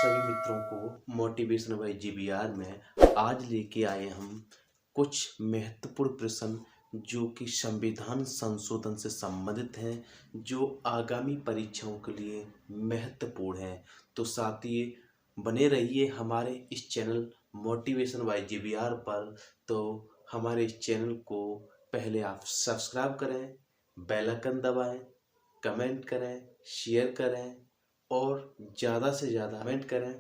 सभी मित्रों को मोटिवेशन बाय जीबीआर में आज लेके आए हम कुछ महत्वपूर्ण प्रश्न जो कि संविधान संशोधन से संबंधित हैं, जो आगामी परीक्षाओं के लिए महत्वपूर्ण हैं। तो साथी बने रहिए हमारे इस चैनल मोटिवेशन बाय जीबीआर पर। तो हमारे इस चैनल को पहले आप सब्सक्राइब करें, बेल आइकन दबाएं, कमेंट करें, शेयर करें और ज़्यादा से ज़्यादा कमेंट करें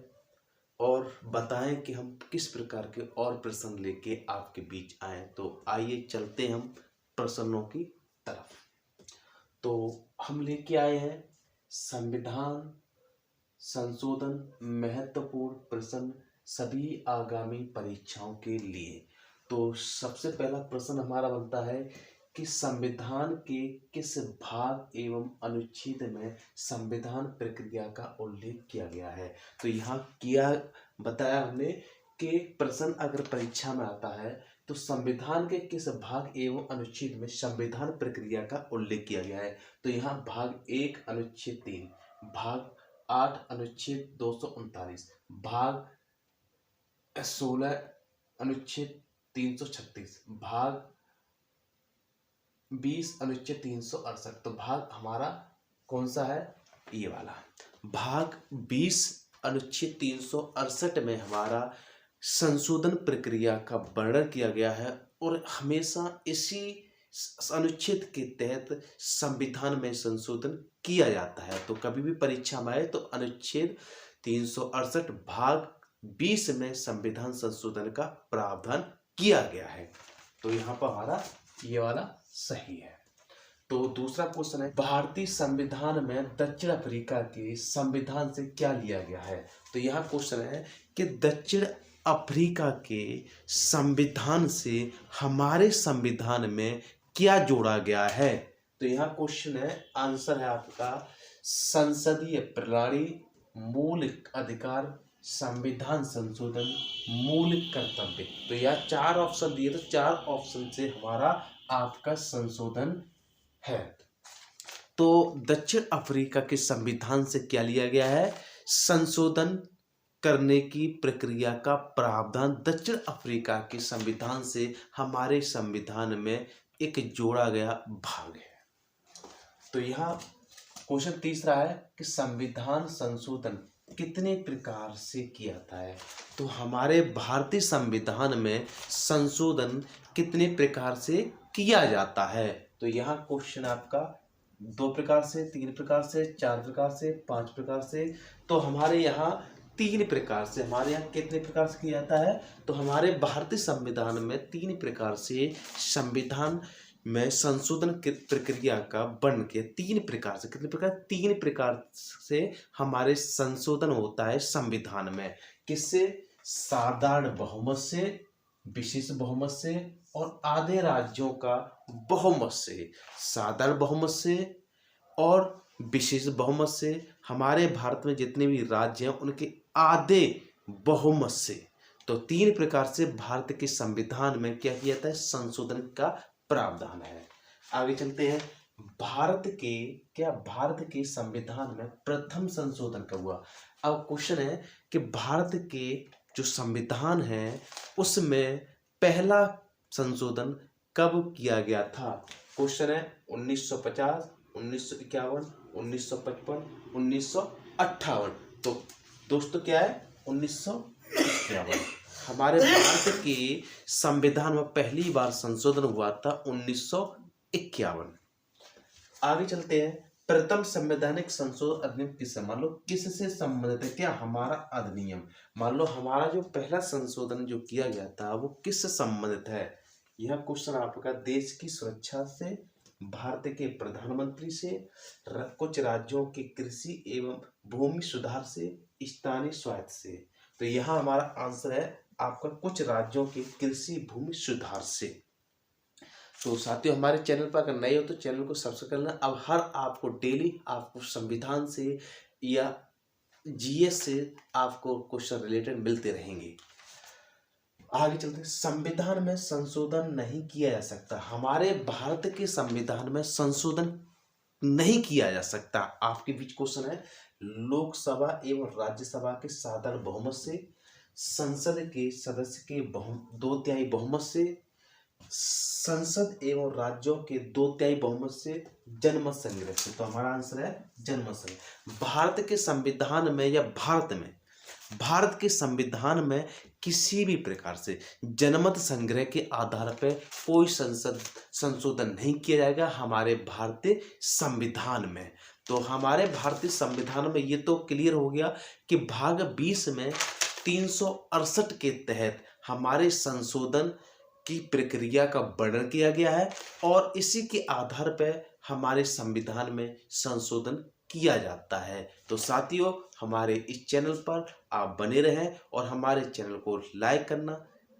और बताएं कि हम किस प्रकार के और प्रश्न लेके आपके बीच आए। तो आइए चलते हम प्रश्नों की तरफ। तो हम लेके आए हैं संविधान संशोधन महत्वपूर्ण प्रश्न सभी आगामी परीक्षाओं के लिए। तो सबसे पहला प्रश्न हमारा बनता है कि संविधान के किस भाग एवं अनुच्छेद में संविधान प्रक्रिया का उल्लेख किया गया है। तो यहाँ किया बताया हमने कि प्रश्न अगर परीक्षा में आता है तो संविधान के किस भाग एवं अनुच्छेद में संविधान प्रक्रिया का उल्लेख किया गया है। तो यहाँ भाग 1 अनुच्छेद 3, भाग 8 अनुच्छेद 239, भाग 16 अनुच्छेद 336, भाग 20 अनुच्छेद 368। तो भाग हमारा कौन सा है? ये वाला भाग 20 अनुच्छेद 368 में हमारा संशोधन प्रक्रिया का वर्णन किया गया है और हमेशा इसी अनुच्छेद के तहत संविधान में संशोधन किया जाता है। तो कभी भी परीक्षा में आए तो अनुच्छेद 368 भाग 20 में संविधान संशोधन का प्रावधान किया गया है। तो यहाँ पर हमारा ये वाला सही है। तो दूसरा क्वेश्चन है, भारतीय संविधान में दक्षिण अफ्रीका के संविधान से क्या लिया गया है। तो यहाँ क्वेश्चन है कि दक्षिण अफ्रीका के संविधान से हमारे संविधान में क्या जोड़ा गया है। तो यहाँ क्वेश्चन है, आंसर है आपका संसदीय प्रणाली, मूल अधिकार, संविधान संशोधन, मूल कर्तव्य। तो यह 4 ऑप्शन दिए, तो 4 ऑप्शन से हमारा आपका संशोधन है। तो दक्षिण अफ्रीका के संविधान से क्या लिया गया है? संशोधन करने की प्रक्रिया का प्रावधान दक्षिण अफ्रीका के संविधान से हमारे संविधान में एक जोड़ा गया भाग है। तो यहाँ क्वेश्चन तीसरा है कि संविधान संशोधन कितने प्रकार से किया जाता है। तो हमारे भारतीय संविधान में संशोधन कितने प्रकार से किया जाता है। तो यहाँ क्वेश्चन आपका 2 प्रकार से, 3 प्रकार से, 4 प्रकार से, 5 प्रकार से। तो हमारे यहाँ 3 प्रकार से, हमारे यहाँ कितने प्रकार से किया जाता है। तो हमारे भारतीय संविधान में 3 प्रकार से संविधान में संशोधन की प्रक्रिया का वर्णन किया। 3 प्रकार से, कितने प्रकार? 3 प्रकार से हमारे संशोधन होता है संविधान में। किससे? साधारण बहुमत से, विशेष बहुमत से और आधे राज्यों का बहुमत से। साधारण बहुमत से और विशेष बहुमत से। हमारे भारत में जितने भी राज्य हैं उनके आधे बहुमत से। तो 3 प्रकार से भारत के संविधान में क्या किया जाता है? संशोधन का प्रावधान है। आगे चलते हैं, भारत के संविधान में प्रथम संशोधन कब हुआ। अब क्वेश्चन है कि भारत के जो संविधान है उसमें पहला संशोधन कब किया गया था। क्वेश्चन है 1950, 1951, 1955, 1958। तो दोस्तों क्या है? 1951। हमारे भारत के संविधान में पहली बार संशोधन हुआ था 1951। आगे चलते हैं, प्रथम संवैधानिक संशोधन अधिनियम किससे, मान लो किससे संबंधित है। क्या हमारा अधिनियम, मान लो हमारा जो पहला संशोधन जो किया गया था वो किससे संबंधित है। यह क्वेश्चन आपका देश की सुरक्षा से, भारत के प्रधानमंत्री से, कुछ राज्यों के कृषि एवं भूमि सुधार से, स्थानीय स्वायत्त से। तो यहाँ हमारा आंसर है आपका कुछ राज्यों के कृषि भूमि सुधार से। तो साथियों, हमारे चैनल पर अगर नए हो तो चैनल को सब्सक्राइब करना। अब हर आपको डेली आपको संविधान से या जीएस से आपको क्वेश्चन रिलेटेड मिलते रहेंगे। आगे चलते हैं, संविधान में संशोधन नहीं किया जा सकता। हमारे भारत के संविधान में संशोधन नहीं किया जा सकता। आपके बीच क्वेश्चन है, लोकसभा एवं राज्यसभा के साधारण बहुमत से, संसद के सदस्य के 2/3 बहुमत से, संसद एवं राज्यों के 2/3 बहुमत से, जनमत संग्रह से। तो हमारा आंसर है जनमत संग्रह। भारत के संविधान में या भारत के संविधान में किसी भी प्रकार से जनमत संग्रह के आधार पर कोई संशोधन नहीं किया जाएगा हमारे भारतीय संविधान में। तो हमारे भारतीय संविधान में ये तो क्लियर हो गया कि भाग 20 में 368 के तहत हमारे संशोधन की प्रक्रिया का वर्णन किया गया है और इसी के आधार पर हमारे संविधान में संशोधन किया जाता है। तो साथियों, हमारे इस चैनल पर आप बने रहें और हमारे चैनल को लाइक करना,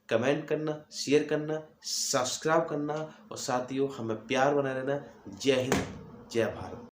कमेंट करना, शेयर करना, सब्सक्राइब करना और साथियों हमें प्यार बनाए रहना। जय हिंद, जय भारत।